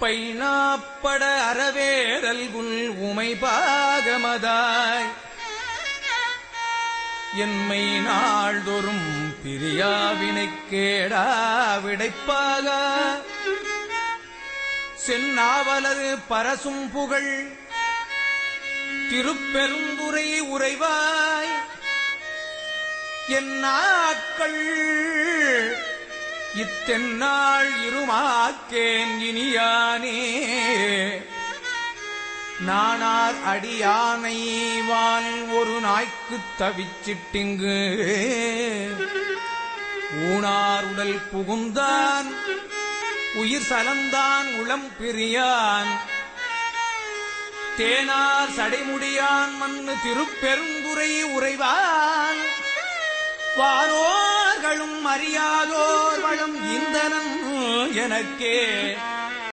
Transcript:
பைனாப்பட அறவேரல்குள் உமைபாகமதாய் என்மை நாள்தோறும் பிரியாவினைக் கேடா விடைப்பாக சென்னாவலது பரசும் புகழ் திருப்பெருந்துறை உறைவாய் என் நாட்கள் இத்தென்னாள் இருமாக்கேன் இனியானே நானார் அடியானை வான் ஒரு நாய்க்குத் தவிச்சிட்டிங்கு ஊனார் உடல் புகுந்தான் உயிர் சலந்தான் உளம் பிரியான் தேனார் சடைமுடியான் மண்ணு திருப்பெருந்துறை உறைவான் வாரோர்களும் அறியாதோர் வளம் இந்தனன் எனக்கே